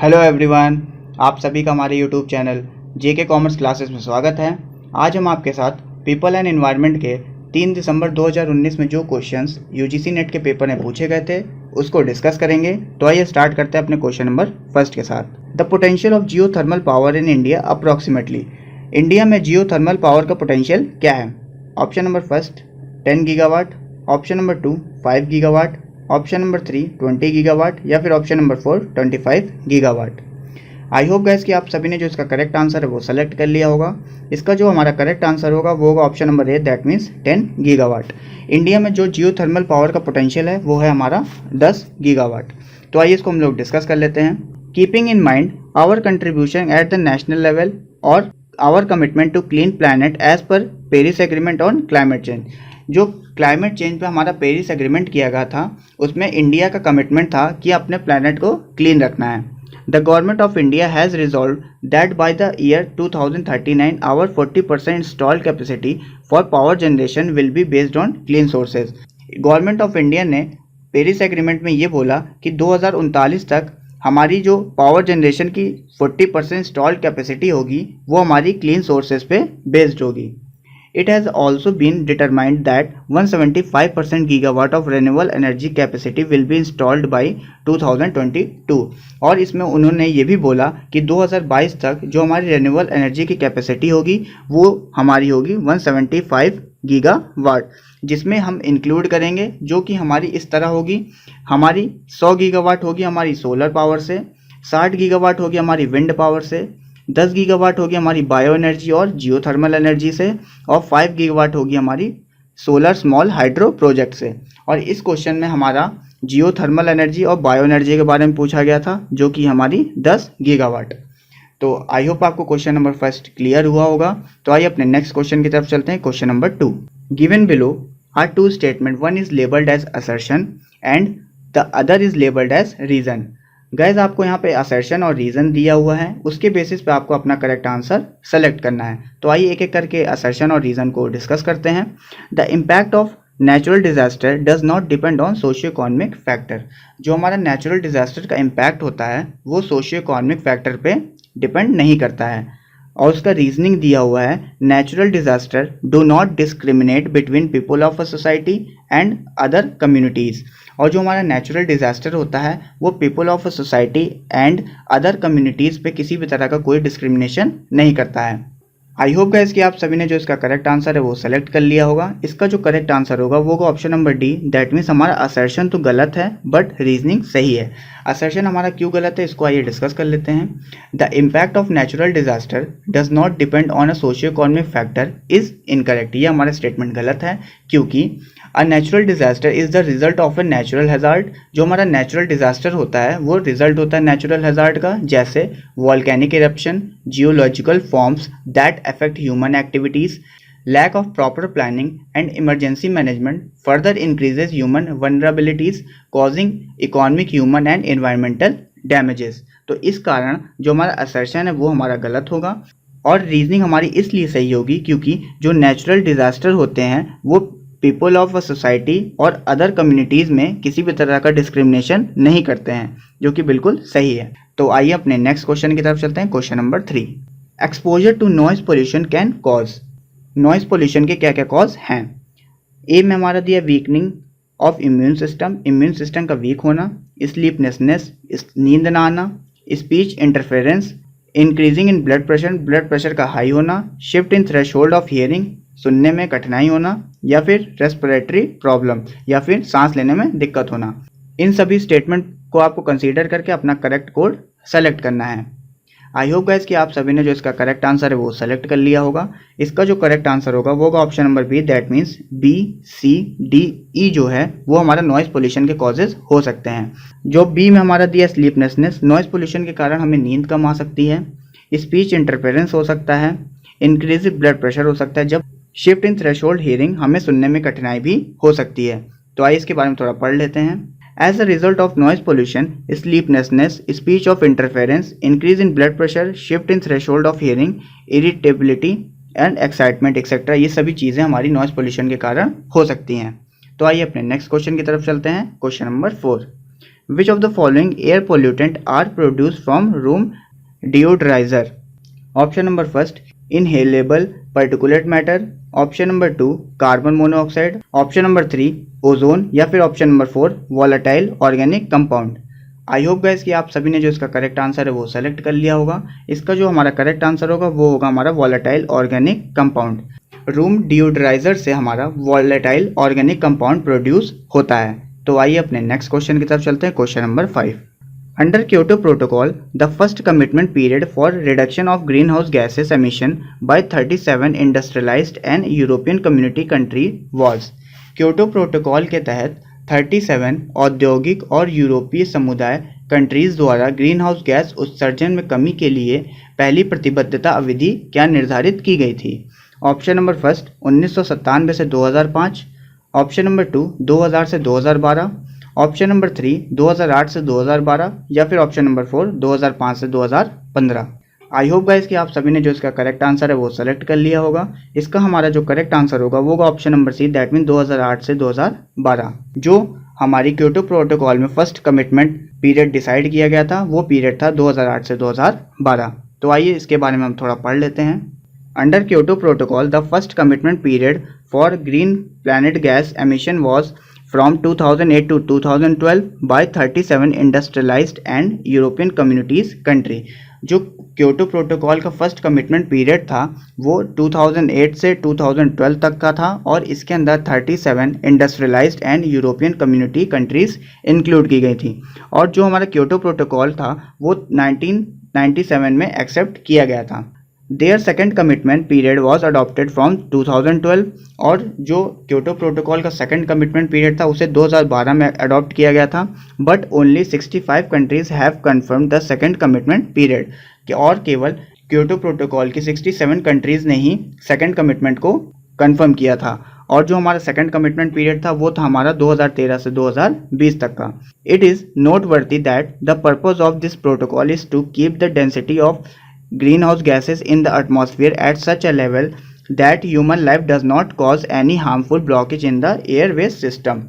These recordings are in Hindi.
हेलो एवरीवन, आप सभी का हमारे यूट्यूब चैनल जेके कॉमर्स क्लासेस में स्वागत है। आज हम आपके साथ पीपल एंड एनवायरनमेंट के 3 दिसंबर 2019 में जो क्वेश्चंस यूजीसी नेट के पेपर में पूछे गए थे उसको डिस्कस करेंगे। तो आइए स्टार्ट करते हैं अपने क्वेश्चन नंबर फर्स्ट के साथ। The potential of Jio thermal power in India approximately. India में जियो थर्मल पावर का पोटेंशियल क्या है? Option number first 10 gigawatt, option number 2 5 gigawatt, option number 3 20 gigawatt या फिर ऑप्शन नंबर 4 25 गीगावाट। आई होप गाइस कि आप सभी ने जो इसका करेक्ट आंसर है वो सेलेक्ट कर लिया होगा। इसका जो हमारा करेक्ट आंसर होगा वो होगा option number A, that means 10 gigawatt. India में जो जियो थर्मल पावर का पोटेंशियल है वो है हमारा 10 गीगावाट। तो आइए इसको हम लोग डिस्कस कर लेते हैं। Keeping in mind our contribution at the national level और our commitment to clean planet as per Paris agreement on climate change. जो क्लाइमेट चेंज पे हमारा पेरिस एग्रीमेंट किया गया था उसमें इंडिया का कमिटमेंट था कि अपने प्लैनेट को क्लीन रखना है। The government of India has resolve that by the year 2039 our 40% installed capacity for power generation will be based on clean sources. Government of India ने पेरिस एग्रीमेंट में ये बोला कि 2039 तक हमारी जो पावर जनरेशन की 40% इंस्टॉल्ड कैपेसिटी होगी वो हमारी क्लीन सोर्सेज पे बेस्ड होगी। It has also been determined that 175% gigawatt of renewable energy capacity will be installed by 2022। और इसमें उन्होंने ये भी बोला कि 2022 तक जो हमारी रिन्यूएबल एनर्जी की कैपेसिटी होगी वो हमारी होगी 175 गीगावाट, जिसमें हम इंक्लूड करेंगे जो कि हमारी इस तरह होगी। हमारी 100 गीगावाट होगी हमारी सोलर पावर से, 60 गीगावाट होगी हमारी विंड पावर से, 10 गीगावाट होगी हमारी बायो एनर्जी और जियो थर्मल एनर्जी से, और 5 गीगावाट होगी हमारी सोलर स्मॉल हाइड्रो प्रोजेक्ट से। और इस क्वेश्चन में हमारा जियो थर्मल एनर्जी और बायो एनर्जी के बारे में पूछा गया था जो कि हमारी 10 गीगावाट। तो आई होप आपको क्वेश्चन नंबर फर्स्ट क्लियर हुआ होगा। तो आइए अपने नेक्स्ट क्वेश्चन की तरफ चलते हैं। Question number 2, given below are 2 statement, one is labelled as assertion and the other is labelled as reason. Guys आपको यहाँ पे असर्शन और रीज़न दिया हुआ है, उसके बेसिस पे आपको अपना करेक्ट आंसर सेलेक्ट करना है। तो आइए एक एक करके असर्शन और रीज़न को डिस्कस करते हैं। The impact of natural disaster does not depend on socio economic factor. जो हमारा नेचुरल डिजास्टर का इम्पैक्ट होता है वो सोशियो इकोनॉमिक फैक्टर पे डिपेंड नहीं करता है। और उसका रीजनिंग दिया हुआ है, natural disaster do not discriminate between people of a society and other communities. और जो हमारा नेचुरल डिजास्टर होता है वो people of a society and other communities पे किसी भी तरह का कोई डिस्क्रिमिनेशन नहीं करता है। आई होप गाइस कि आप सभी ने जो इसका करेक्ट आंसर है वो सेलेक्ट कर लिया होगा। इसका जो करेक्ट आंसर होगा वो option number D, that means हमारा असर्शन तो गलत है बट रीजनिंग सही है। असर्शन हमारा क्यों गलत है इसको आइए डिस्कस कर लेते हैं। The impact of natural disaster does not depend on a socio economic factor is incorrect. ये हमारा स्टेटमेंट गलत है क्योंकि a natural disaster is the result of a natural hazard. जो हमारा नेचुरल डिजास्टर होता है वो रिजल्ट होता है नेचुरल हैजार्ड का, जैसे volcanic eruption, geological forms that affect human activities, lack of proper planning and emergency management further increases human vulnerabilities causing economic, human and environmental damages। तो इस कारण जो हमारा असर्शन है वो हमारा गलत होगा और रीजनिंग हमारी इसलिए सही होगी क्योंकि जो नेचुरल डिजास्टर होते हैं वो पीपल ऑफ अ सोसाइटी और अदर कम्युनिटीज़ में किसी भी तरह का डिस्क्रिमिनेशन नहीं करते हैं, जो कि बिल्कुल सही है। तो आइए अपने नेक्स्ट क्वेश्चन की तरफ चलते हैं। Question number 3, exposure to noise pollution can cause. Noise pollution के क्या क्या कॉज हैं? ए में हमारा दिया weakening of immune system, immune system का वीक होना, स्लीपनेसनेस, नींद ना आना, speech interference, increasing in blood pressure, blood pressure का हाई होना, shift in threshold of hearing, सुनने में कठिनाई होना, या फिर रेस्पिरेटरी प्रॉब्लम या फिर सांस लेने में दिक्कत होना। इन सभी स्टेटमेंट को आपको कंसीडर करके अपना करेक्ट कोड सेलेक्ट करना है। आई होप गाइस कि आप सभी ने जो इसका करेक्ट आंसर है वो सेलेक्ट कर लिया होगा। इसका जो करेक्ट आंसर होगा वो होगा option number B, that means B, C, D, E जो है वो हमारा नॉइज पोल्यूशन के कॉजेज हो सकते हैं। जो बी में हमारा दिया स्लीपनेसनेस, नॉइज पोल्यूशन के कारण हमें नींद कम आ सकती है, स्पीच इंटरफेरेंस हो सकता है, इंक्रीज ब्लड प्रेशर हो सकता है, जब शिफ्ट इन थ्रेशोल्ड हियरिंग हमें सुनने में कठिनाई भी हो सकती है। तो आइए इसके बारे में थोड़ा पढ़ लेते हैं। As a result of noise pollution, sleeplessness, speech of interference, increase in blood pressure, shift in threshold of hearing, irritability and excitement etc. ये सभी चीज़ें हमारी नॉइज पोल्यूशन के कारण हो सकती हैं। तो आइए अपने नेक्स्ट क्वेश्चन की तरफ चलते हैं। Question number 4, which of the following air pollutant are produce from room deodorizer? Option number first, inhalable particulate matter. Option number 2, carbon monoxide. Option number 3, ozone. या फिर option number 4, volatile organic compound. I hope guys कि आप सभी ने जो इसका करेक्ट आंसर है वो सेलेक्ट कर लिया होगा। इसका जो हमारा करेक्ट आंसर होगा वो होगा हमारा वॉलेटाइल ऑर्गेनिक कंपाउंड। रूम डिओड्राइजर से हमारा वॉलेटाइल ऑर्गेनिक कंपाउंड प्रोड्यूस होता है। तो आइए अपने नेक्स्ट क्वेश्चन की तरफ चलते हैं, question number 5। Under Kyoto Protocol, the first commitment period for reduction of greenhouse gases emission by 37 industrialized and European community country was। Kyoto protocol के तहत 37 औद्योगिक और यूरोपीय समुदाय कंट्रीज द्वारा ग्रीन हाउस गैस उत्सर्जन में कमी के लिए पहली प्रतिबद्धता अवधि क्या निर्धारित की गई थी? ऑप्शन नंबर फर्स्ट 1997 से 2005। ऑप्शन नंबर 2 2000 से 2012। ऑप्शन नंबर 3 2008 से 2012। या फिर ऑप्शन नंबर 4 2005 से 2015। आई होप गाइस कि आप सभी ने जो इसका करेक्ट आंसर है वो सेलेक्ट कर लिया होगा। इसका हमारा जो करेक्ट आंसर होगा वो होगा option number C, that mean 2008 से 2012। जो हमारी क्योटो प्रोटोकॉल में फर्स्ट कमिटमेंट पीरियड डिसाइड किया गया था वो पीरियड था 2008 से 2012। तो आइए इसके बारे में हम थोड़ा पढ़ लेते हैं। Under Kyoto protocol the first commitment period for green planet gas emission was from 2008 to 2012 by 37 industrialized and European communities country। जो क्योटो प्रोटोकॉल का फर्स्ट कमिटमेंट पीरियड था वो 2008 से 2012 तक का था और इसके अंदर 37 industrialised and European community countries include की गई थी। और जो हमारा क्योटो प्रोटोकॉल था वो 1997 में एक्सेप्ट किया गया था। Their second commitment period was adopted from 2012। और जो क्योटो प्रोटोकॉल का सेकंड कमिटमेंट पीरियड था उसे 2012 में अडॉप्ट किया गया था। But only 65 countries have confirm the second commitment period. और केवल क्योटो प्रोटोकॉल की 67 कंट्रीज ने ही सेकंड कमिटमेंट को कन्फर्म किया था। और जो हमारा सेकंड कमिटमेंट पीरियड था वो था हमारा 2013 से 2020 तक का। It is noteworthy that the purpose of this protocol is to keep the density of greenhouse gases in the atmosphere at such a level that human life does not cause any harmful blockage in the airways system।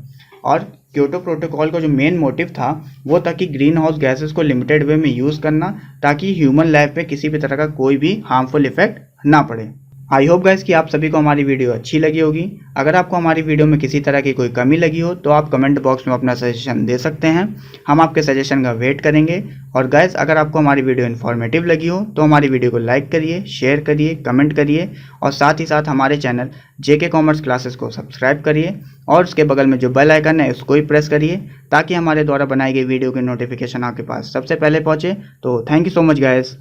और क्योटो प्रोटोकॉल का जो मेन मोटिव था वो था कि ग्रीन हाउस गैसेस को लिमिटेड वे में यूज़ करना ताकि ह्यूमन लाइफ पे किसी भी तरह का कोई भी हार्मफुल इफेक्ट ना पड़े। आई होप गाइस कि आप सभी को हमारी वीडियो अच्छी लगी होगी। अगर आपको हमारी वीडियो में किसी तरह की कोई कमी लगी हो तो आप कमेंट बॉक्स में अपना सजेशन दे सकते हैं, हम आपके सजेशन का वेट करेंगे। और गाइस अगर आपको हमारी वीडियो इन्फॉर्मेटिव लगी हो तो हमारी वीडियो को लाइक करिए, शेयर करिए, कमेंट करिए और साथ ही साथ हमारे चैनल जेके कॉमर्स क्लासेस को सब्सक्राइब करिए और उसके बगल में जो बेल आइकन है उसको ही प्रेस करिए ताकि हमारे द्वारा बनाई गई वीडियो की नोटिफिकेशन आपके पास सबसे पहले पहुँचे। तो thank you so much guys.